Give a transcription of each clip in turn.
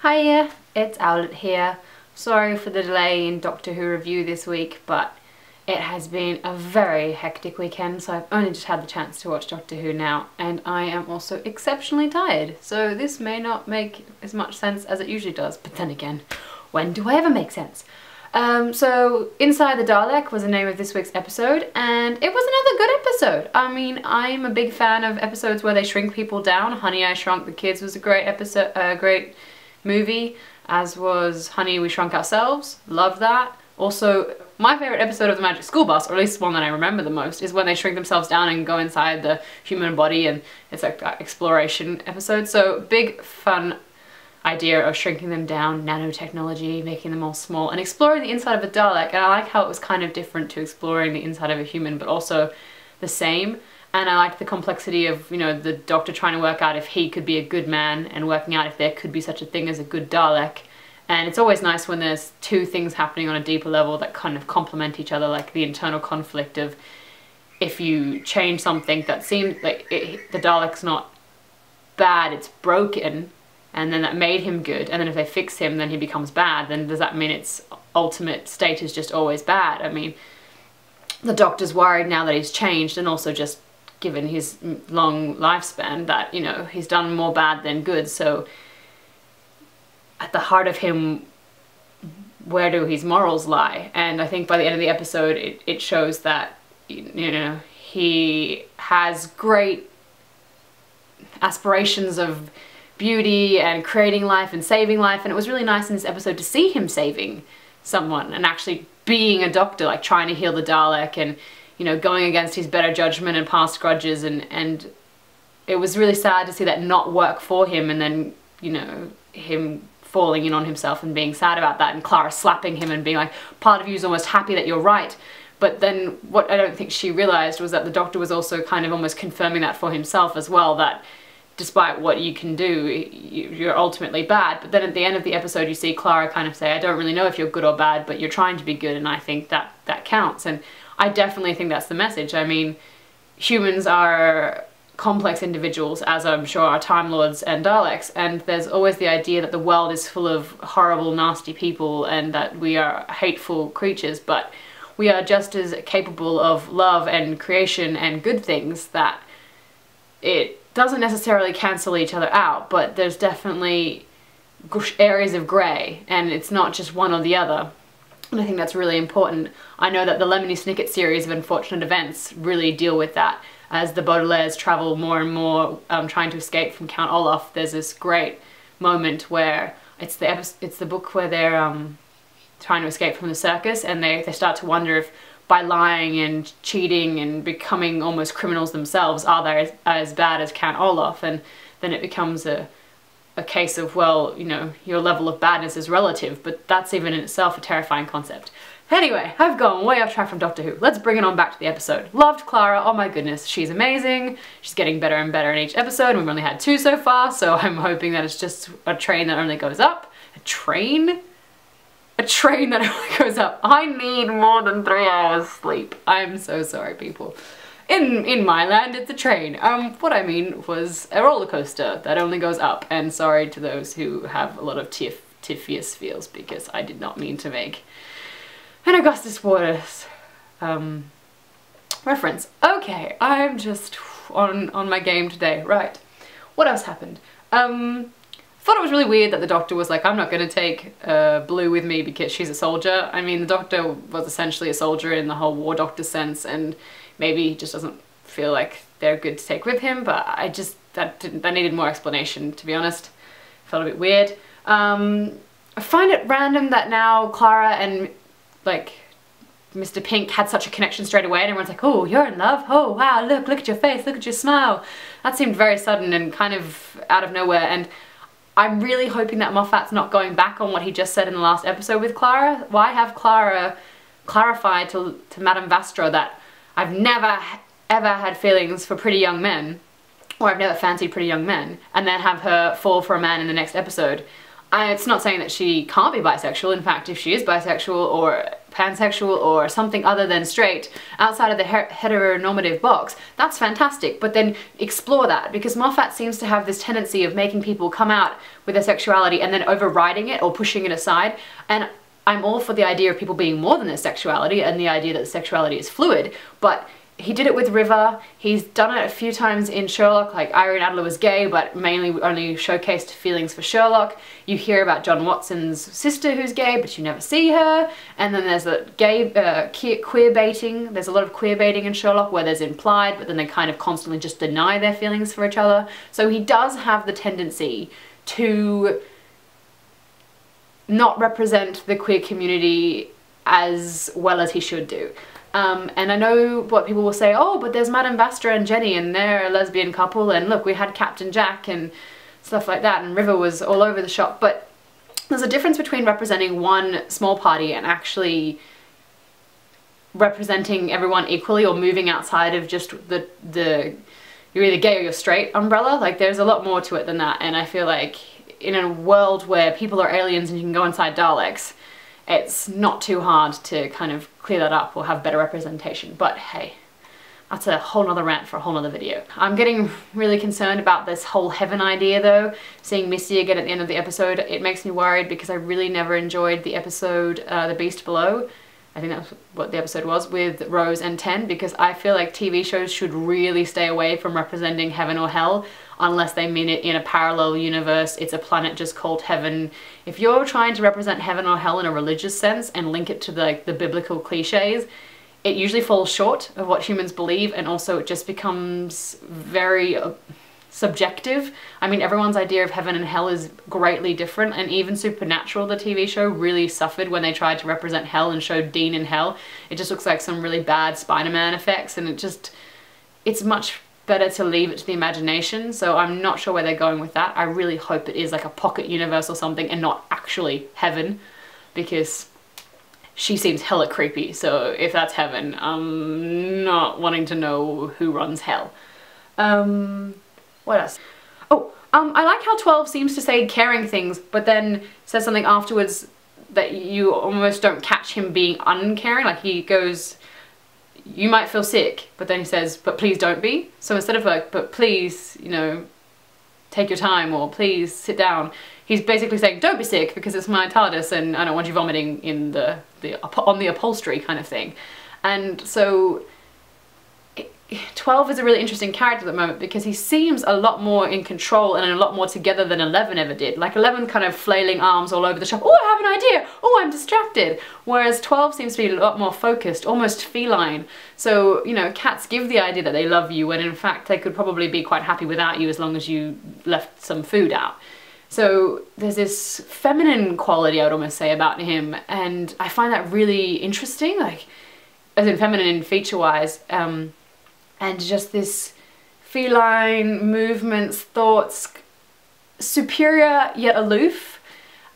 Hiya, it's Owlet here. Sorry for the delay in Doctor Who review this week, but it has been a very hectic weekend, so I've only just had the chance to watch Doctor Who now, and I am also exceptionally tired, so this may not make as much sense as it usually does, but then again, when do I ever make sense? So Inside the Dalek was the name of this week's episode, and it was another good episode. I mean, I'm a big fan of episodes where they shrink people down. Honey, I Shrunk the Kids was a great episode, great movie, as was Honey, We Shrunk Ourselves. Love that. Also, my favourite episode of The Magic School Bus, or at least one that I remember the most, is when they shrink themselves down and go inside the human body, and it's like an exploration episode. So big fun idea of shrinking them down, nanotechnology, making them all small, and exploring the inside of a Dalek. And I like how it was kind of different to exploring the inside of a human, but also the same. And I liked the complexity of, you know, the Doctor trying to work out if he could be a good man and working out if there could be such a thing as a good Dalek. And it's always nice when there's two things happening on a deeper level that kind of complement each other, like the internal conflict of if you change something that seems like the Dalek's not bad, it's broken, and then that made him good, and then if they fix him then he becomes bad, then does that mean its ultimate state is just always bad? I mean, the Doctor's worried now that he's changed, and also just given his long lifespan that, you know, he's done more bad than good, so at the heart of him, where do his morals lie? And I think by the end of the episode it shows that, you know, he has great aspirations of beauty and creating life and saving life, and it was really nice in this episode to see him saving someone and actually being a doctor, like trying to heal the Dalek and, you know, going against his better judgment and past grudges, and it was really sad to see that not work for him, and then, you know, him falling in on himself and being sad about that, and Clara slapping him and being like, part of you is almost happy that you're right. But then what I don't think she realised was that the Doctor was also kind of almost confirming that for himself as well, that despite what you can do, you're ultimately bad. But then at the end of the episode you see Clara kind of say, I don't really know if you're good or bad, but you're trying to be good, and I think that that counts. And I definitely think that's the message. I mean, humans are complex individuals, as I'm sure are Time Lords and Daleks, and there's always the idea that the world is full of horrible, nasty people and that we are hateful creatures, but we are just as capable of love and creation and good things, that it doesn't necessarily cancel each other out, but there's definitely areas of grey, and it's not just one or the other. And I think that's really important. I know that the Lemony Snicket series of unfortunate events really deal with that. As the Baudelaires travel more and more trying to escape from Count Olaf, there's this great moment where it's the book where they're trying to escape from the circus, and they start to wonder if by lying and cheating and becoming almost criminals themselves, are they as bad as Count Olaf? And then it becomes a case of, well, you know, your level of badness is relative, but that's even in itself a terrifying concept. Anyway, I've gone way off track from Doctor Who. Let's bring it on back to the episode. Loved Clara, oh my goodness, she's amazing. She's getting better and better in each episode, and we've only had 2 so far, so I'm hoping that it's just a train that only goes up. A train? A train that only goes up. I need more than 3 hours sleep. I'm so sorry, people. In my land, it's a train. What I mean was a roller coaster that only goes up, and sorry to those who have a lot of Tiffyous feels, because I did not mean to make an Augustus Waters reference. Okay, I'm just on my game today. Right, what else happened? Thought it was really weird that the Doctor was like, I'm not going to take Blue with me because she's a soldier. I mean, the Doctor was essentially a soldier in the whole War Doctor sense, and maybe he just doesn't feel like they're good to take with him, but I just, that needed more explanation, to be honest. Felt a bit weird. I find it random that now Clara and, like, Mr. Pink had such a connection straight away, and everyone's like, oh, you're in love? Oh, wow, look at your face, look at your smile. That seemed very sudden and kind of out of nowhere, and I'm really hoping that Moffat's not going back on what he just said in the last episode with Clara. Why have Clara clarify to Madame Vastra that I've never ever had feelings for pretty young men, or I've never fancied pretty young men, and then have her fall for a man in the next episode? It's not saying that she can't be bisexual. In fact, if she is bisexual or pansexual or something other than straight outside of the heteronormative box, that's fantastic, but then explore that, because Moffat seems to have this tendency of making people come out with their sexuality and then overriding it or pushing it aside. And I'm all for the idea of people being more than their sexuality and the idea that sexuality is fluid, but he did it with River. He's done it a few times in Sherlock, like Irene Adler was gay, but mainly only showcased feelings for Sherlock. You hear about John Watson's sister who's gay, but you never see her. And then there's the gay, queer baiting. There's a lot of queer baiting in Sherlock where there's implied, but then they kind of constantly just deny their feelings for each other. So he does have the tendency to not represent the queer community as well as he should do. And I know what people will say, oh, but there's Madame Vastra and Jenny and they're a lesbian couple, and look, we had Captain Jack and stuff like that, and River was all over the shop. But there's a difference between representing one small party and actually representing everyone equally, or moving outside of just the you're either gay or you're straight umbrella. Like, there's a lot more to it than that, and I feel like in a world where people are aliens and you can go inside Daleks, it's not too hard to kind of clear that up or have better representation. But hey, that's a whole nother rant for a whole nother video. I'm getting really concerned about this whole heaven idea though. Seeing Missy again at the end of the episode, it makes me worried, because I really never enjoyed the episode The Beast Below. I think that's what the episode was, with Rose and Ten, because I feel like TV shows should really stay away from representing heaven or hell unless they mean it in a parallel universe. It's a planet just called heaven. If you're trying to represent heaven or hell in a religious sense and link it to the biblical cliches, it usually falls short of what humans believe, and also it just becomes very subjective. I mean, everyone's idea of heaven and hell is greatly different, and even Supernatural, the TV show, really suffered when they tried to represent hell and showed Dean in hell. It just looks like some really bad Spider-Man effects, and it's much better to leave it to the imagination. So I'm not sure where they're going with that. I really hope it is like a pocket universe or something and not actually heaven, because she seems hella creepy. So if that's heaven, I'm not wanting to know who runs hell. What else? Oh, I like how 12 seems to say caring things, but then says something afterwards that you almost don't catch him being uncaring. Like, he goes, you might feel sick, but then he says, but please don't be. So instead of like, but please, you know, take your time, or please sit down, he's basically saying, don't be sick because it's my TARDIS and I don't want you vomiting in on the upholstery kind of thing. And so 12 is a really interesting character at the moment, because he seems a lot more in control and a lot more together than 11 ever did. Like, 11 kind of flailing arms all over the shop, oh, I have an idea, oh, I'm distracted. Whereas 12 seems to be a lot more focused, almost feline. So, you know, cats give the idea that they love you, when in fact they could probably be quite happy without you as long as you left some food out. So there's this feminine quality, I would almost say, about him, and I find that really interesting, like, as in feminine feature-wise, and just this feline movements, thoughts, superior yet aloof.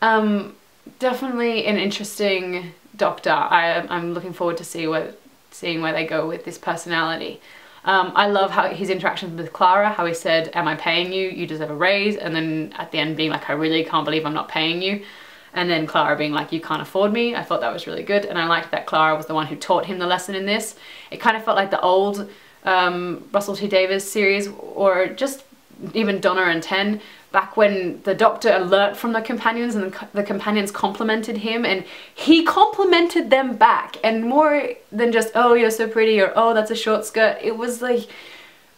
Definitely an interesting Doctor. I'm looking forward to seeing where they go with this personality. I love how his interactions with Clara, how he said, am I paying you? You deserve a raise. And then at the end being like, I really can't believe I'm not paying you. And then Clara being like, you can't afford me. I thought that was really good. And I liked that Clara was the one who taught him the lesson in this. It kind of felt like the old Russell T Davies series, or just even Donna and Ten, back when the Doctor learnt from the companions and the companions complimented him and he complimented them back, and more than just, oh, you're so pretty, or oh, that's a short skirt. It was like,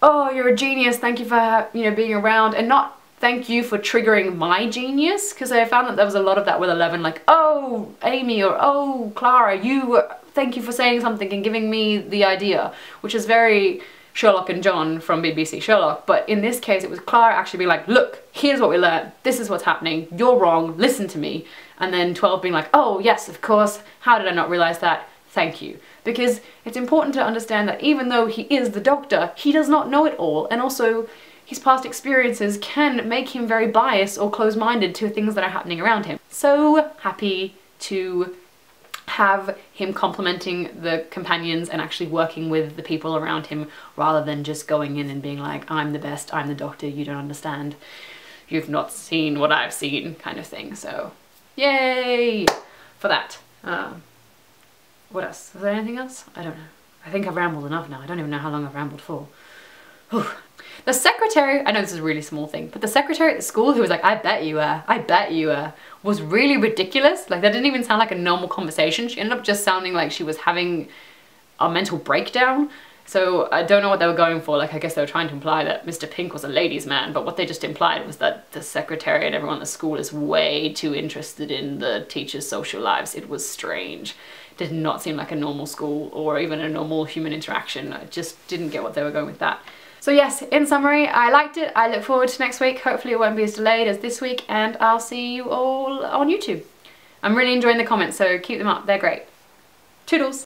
oh, you're a genius, thank you for, you know, being around, and not thank you for triggering my genius, because I found that there was a lot of that with 11, like, oh, Amy, or oh, Clara, thank you for saying something and giving me the idea, which is very Sherlock and John from BBC Sherlock. But in this case, it was Clara actually being like, look, here's what we learned, this is what's happening, you're wrong, listen to me. And then 12 being like, oh yes, of course, how did I not realize that? Thank you. Because it's important to understand that even though he is the Doctor, he does not know it all, and also his past experiences can make him very biased or close-minded to things that are happening around him. So happy to have him complimenting the companions and actually working with the people around him, rather than just going in and being like, I'm the best, I'm the Doctor, you don't understand, you've not seen what I've seen, kind of thing. So yay for that. What else? Was there anything else? I don't know. I think I've rambled enough now. I don't even know how long I've rambled for. Whew. The secretary, I know this is a really small thing, but the secretary at the school who was like, I bet you were, was really ridiculous. Like, that didn't even sound like a normal conversation. She ended up just sounding like she was having a mental breakdown. So I don't know what they were going for. Like, I guess they were trying to imply that Mr. Pink was a ladies' man, but what they just implied was that the secretary and everyone at the school is way too interested in the teachers' social lives. It was strange. It did not seem like a normal school or even a normal human interaction. I just didn't get what they were going with that. So yes, in summary, I liked it. I look forward to next week. Hopefully it won't be as delayed as this week, and I'll see you all on YouTube. I'm really enjoying the comments, so keep them up. They're great. Toodles!